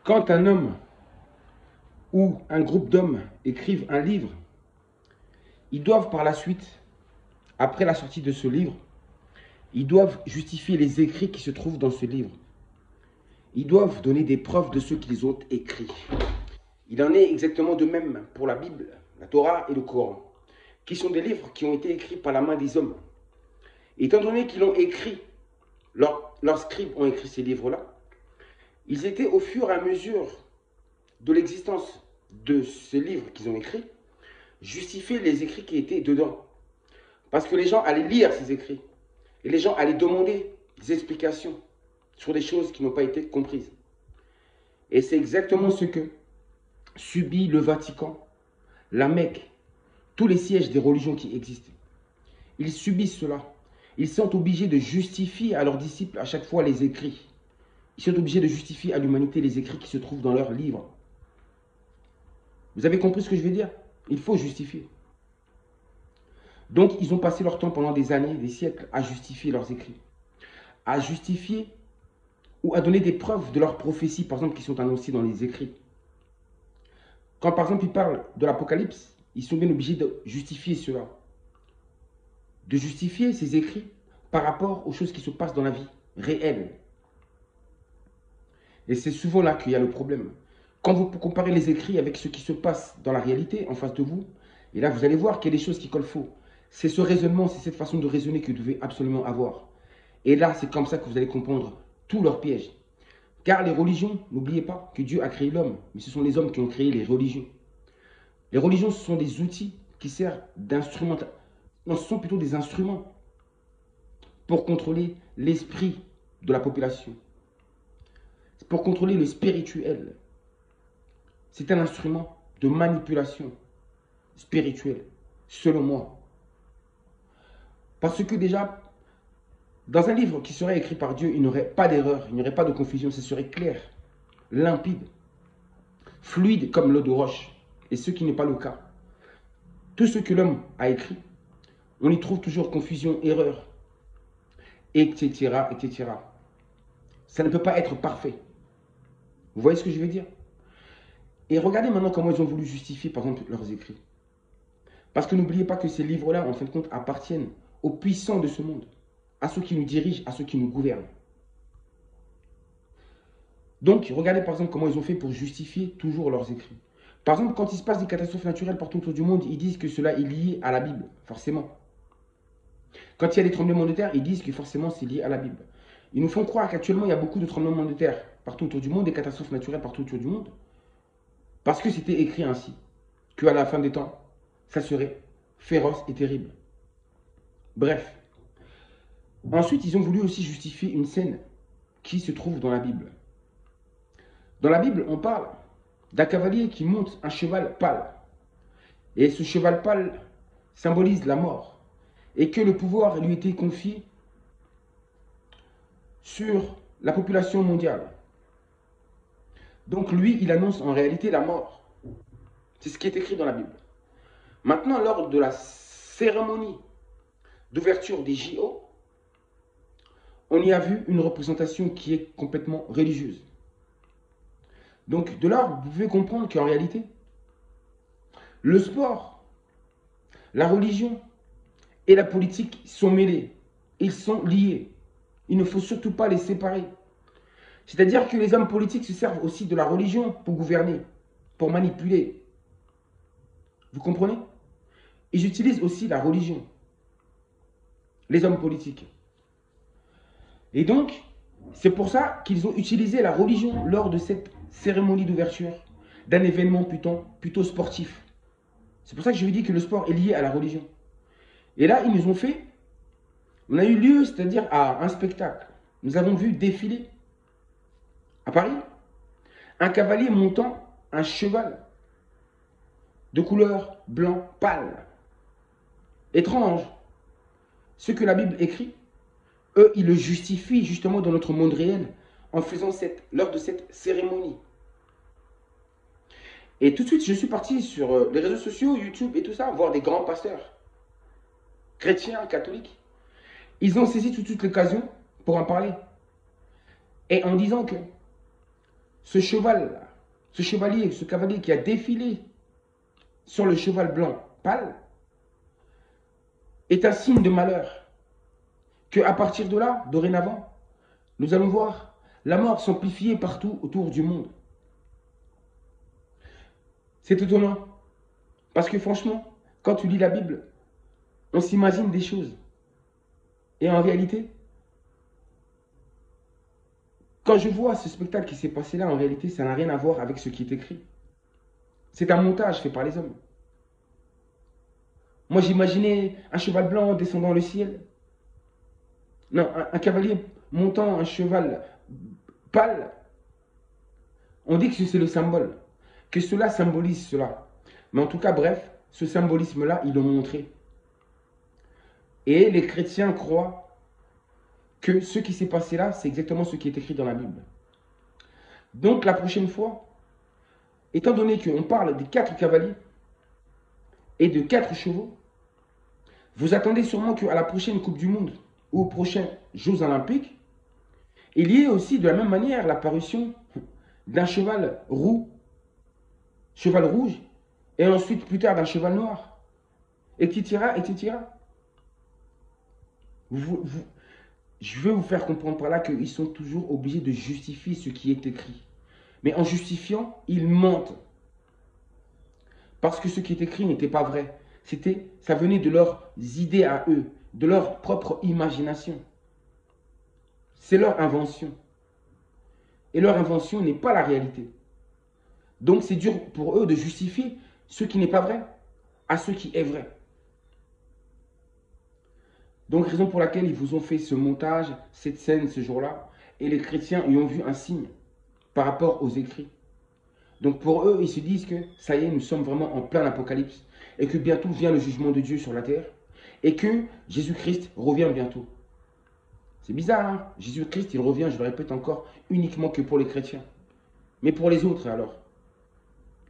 Quand un homme ou un groupe d'hommes écrivent un livre, ils doivent par la suite, après la sortie de ce livre, ils doivent justifier les écrits qui se trouvent dans ce livre. Ils doivent donner des preuves de ce qu'ils ont écrit. Il en est exactement de même pour la Bible, la Torah et le Coran, qui sont des livres qui ont été écrits par la main des hommes. Et étant donné qu'ils l'ont écrit, leurs scribes ont écrit ces livres-là, ils étaient au fur et à mesure de l'existence de ces livres qu'ils ont écrits, justifier les écrits qui étaient dedans. Parce que les gens allaient lire ces écrits. Et les gens allaient demander des explications sur des choses qui n'ont pas été comprises. Et c'est exactement ce que subit le Vatican, la Mecque, tous les sièges des religions qui existent. Ils subissent cela. Ils sont obligés de justifier à leurs disciples à chaque fois les écrits. Ils sont obligés de justifier à l'humanité les écrits qui se trouvent dans leurs livres. Vous avez compris ce que je veux dire? Il faut justifier. Donc, ils ont passé leur temps pendant des années, des siècles, à justifier leurs écrits. À justifier ou à donner des preuves de leurs prophéties, par exemple, qui sont annoncées dans les écrits. Quand, par exemple, ils parlent de l'Apocalypse, ils sont bien obligés de justifier cela. De justifier ces écrits par rapport aux choses qui se passent dans la vie réelle. Et c'est souvent là qu'il y a le problème. Quand vous comparez les écrits avec ce qui se passe dans la réalité, en face de vous, et là, vous allez voir qu'il y a des choses qui collent faux. C'est ce raisonnement, c'est cette façon de raisonner que vous devez absolument avoir. Et là, c'est comme ça que vous allez comprendre tous leurs pièges. Car les religions, n'oubliez pas que Dieu a créé l'homme, mais ce sont les hommes qui ont créé les religions. Les religions, ce sont des outils qui servent d'instruments. Non, ce sont plutôt des instruments pour contrôler l'esprit de la population. Pour contrôler le spirituel. C'est un instrument de manipulation spirituelle, selon moi. Parce que déjà, dans un livre qui serait écrit par Dieu, il n'y aurait pas d'erreur, il n'y aurait pas de confusion, ce serait clair, limpide, fluide comme l'eau de roche. Et ce qui n'est pas le cas. Tout ce que l'homme a écrit, on y trouve toujours confusion, erreur, etc., etc. Ça ne peut pas être parfait. Vous voyez ce que je veux dire? Et regardez maintenant comment ils ont voulu justifier, par exemple, leurs écrits. Parce que n'oubliez pas que ces livres-là, en fin de compte, appartiennent aux puissants de ce monde, à ceux qui nous dirigent, à ceux qui nous gouvernent. Donc, regardez par exemple comment ils ont fait pour justifier toujours leurs écrits. Par exemple, quand il se passe des catastrophes naturelles partout autour du monde, ils disent que cela est lié à la Bible, forcément. Quand il y a des tremblements de terre, ils disent que forcément c'est lié à la Bible. Ils nous font croire qu'actuellement il y a beaucoup de tremblements de terre partout autour du monde, des catastrophes naturelles partout autour du monde, parce que c'était écrit ainsi, qu'à la fin des temps, ça serait féroce et terrible. Bref. Ensuite, ils ont voulu aussi justifier une scène qui se trouve dans la Bible. Dans la Bible, on parle d'un cavalier qui monte un cheval pâle. Et ce cheval pâle symbolise la mort. Et que le pouvoir lui était confié sur la population mondiale. Donc lui, il annonce en réalité la mort. C'est ce qui est écrit dans la Bible. Maintenant, lors de la cérémonie d'ouverture des JO, on y a vu une représentation qui est complètement religieuse. Donc de là, vous pouvez comprendre qu'en réalité, le sport, la religion et la politique sont mêlés. Ils sont liés. Il ne faut surtout pas les séparer. C'est-à-dire que les hommes politiques se servent aussi de la religion pour gouverner, pour manipuler. Vous comprenez? Ils utilisent aussi la religion, les hommes politiques. Et donc, c'est pour ça qu'ils ont utilisé la religion lors de cette cérémonie d'ouverture d'un événement plutôt sportif. C'est pour ça que je vous dis que le sport est lié à la religion. Et là, ils nous ont fait, on a eu lieu, c'est-à-dire à un spectacle. Nous avons vu défiler à Paris un cavalier montant un cheval de couleur blanc pâle. Étrange. Ce que la Bible écrit, eux, ils le justifient justement dans notre monde réel en faisant lors de cette cérémonie. Et tout de suite, je suis parti sur les réseaux sociaux, YouTube et tout ça, voir des grands pasteurs, chrétiens, catholiques. Ils ont saisi tout de suite l'occasion pour en parler. Et en disant que ce cheval, ce chevalier, ce cavalier qui a défilé sur le cheval blanc pâle, est un signe de malheur. Qu'à partir de là, dorénavant, nous allons voir la mort s'amplifier partout autour du monde. C'est étonnant. Parce que franchement, quand tu lis la Bible, on s'imagine des choses. Et en réalité, quand je vois ce spectacle qui s'est passé là, en réalité, ça n'a rien à voir avec ce qui est écrit. C'est un montage fait par les hommes. Moi, j'imaginais un cheval blanc descendant le ciel. Non, un cavalier montant un cheval pâle. On dit que c'est le symbole, que cela symbolise cela. Mais en tout cas, bref, ce symbolisme-là, ils l'ont montré. Et les chrétiens croient que ce qui s'est passé là, c'est exactement ce qui est écrit dans la Bible. Donc, la prochaine fois, étant donné qu'on parle des 4 cavaliers et de 4 chevaux, vous attendez sûrement qu'à la prochaine Coupe du Monde ou aux prochains Jeux Olympiques, il y ait aussi de la même manière l'apparition d'un cheval roux, cheval rouge, et ensuite plus tard d'un cheval noir, etc., etc. Je veux vous faire comprendre par là qu'ils sont toujours obligés de justifier ce qui est écrit. Mais en justifiant, ils mentent. Parce que ce qui est écrit n'était pas vrai. Ça venait de leurs idées à eux, de leur propre imagination. C'est leur invention. Et leur invention n'est pas la réalité. Donc c'est dur pour eux de justifier ce qui n'est pas vrai à ce qui est vrai. Donc raison pour laquelle ils vous ont fait ce montage, cette scène ce jour-là, et les chrétiens y ont vu un signe par rapport aux écrits. Donc pour eux, ils se disent que ça y est, nous sommes vraiment en plein apocalypse, et que bientôt vient le jugement de Dieu sur la terre, et que Jésus-Christ revient bientôt. C'est bizarre, hein? Jésus-Christ, il revient, je le répète encore, uniquement que pour les chrétiens. Mais pour les autres, alors,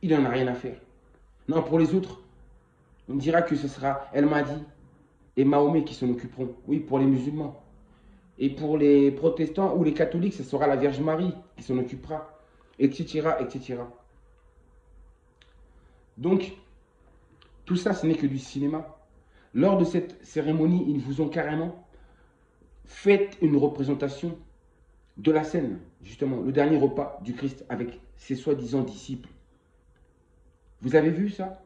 il n'en a rien à faire. Non, pour les autres, on dira que ce sera El Mahdi et Mahomet qui s'en occuperont. Oui, pour les musulmans. Et pour les protestants ou les catholiques, ce sera la Vierge Marie qui s'en occupera, etc., etc. Donc, tout ça, ce n'est que du cinéma. Lors de cette cérémonie, ils vous ont carrément fait une représentation de la scène, justement, le dernier repas du Christ avec ses soi-disant disciples. Vous avez vu ça?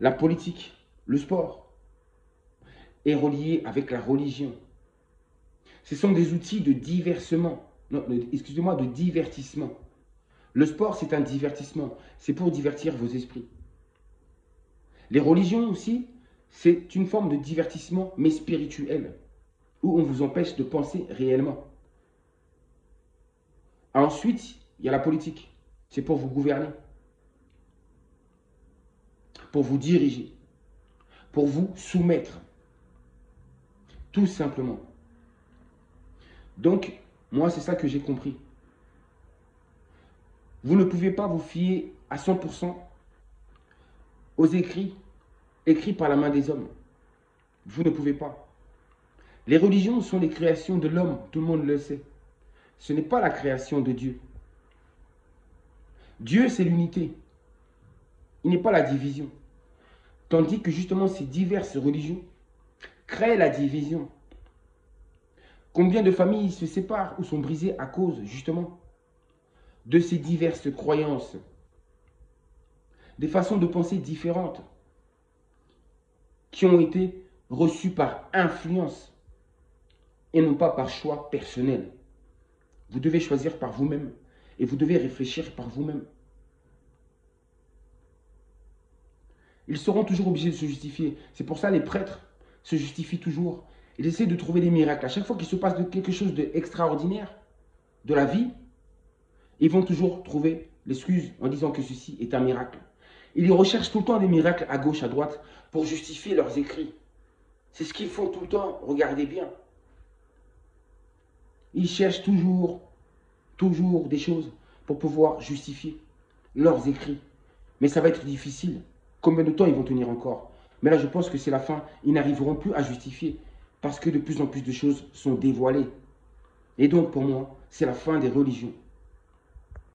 La politique, le sport est relié avec la religion. Ce sont des outils de divertissement. Non, excusez-moi, de divertissement. Le sport, c'est un divertissement. C'est pour divertir vos esprits. Les religions aussi, c'est une forme de divertissement, mais spirituel, où on vous empêche de penser réellement. Ensuite, il y a la politique. C'est pour vous gouverner, pour vous diriger, pour vous soumettre. Tout simplement. Donc, moi, c'est ça que j'ai compris. Vous ne pouvez pas vous fier à 100% aux écrits par la main des hommes. Vous ne pouvez pas. Les religions sont les créations de l'homme, tout le monde le sait. Ce n'est pas la création de Dieu. Dieu, c'est l'unité. Il n'est pas la division. Tandis que justement ces diverses religions créent la division. Combien de familles se séparent ou sont brisées à cause justement de ces diverses croyances, des façons de penser différentes qui ont été reçues par influence et non pas par choix personnel. Vous devez choisir par vous-même et vous devez réfléchir par vous-même. Ils seront toujours obligés de se justifier. C'est pour ça que les prêtres se justifient toujours. Ils essaient de trouver des miracles. À chaque fois qu'il se passe quelque chose d'extraordinaire de la vie, ils vont toujours trouver l'excuse en disant que ceci est un miracle. Ils recherchent tout le temps des miracles à gauche, à droite, pour justifier leurs écrits. C'est ce qu'ils font tout le temps, regardez bien. Ils cherchent toujours des choses pour pouvoir justifier leurs écrits. Mais ça va être difficile. Combien de temps ils vont tenir encore? Mais là, je pense que c'est la fin. Ils n'arriveront plus à justifier parce que de plus en plus de choses sont dévoilées. Et donc, pour moi, c'est la fin des religions.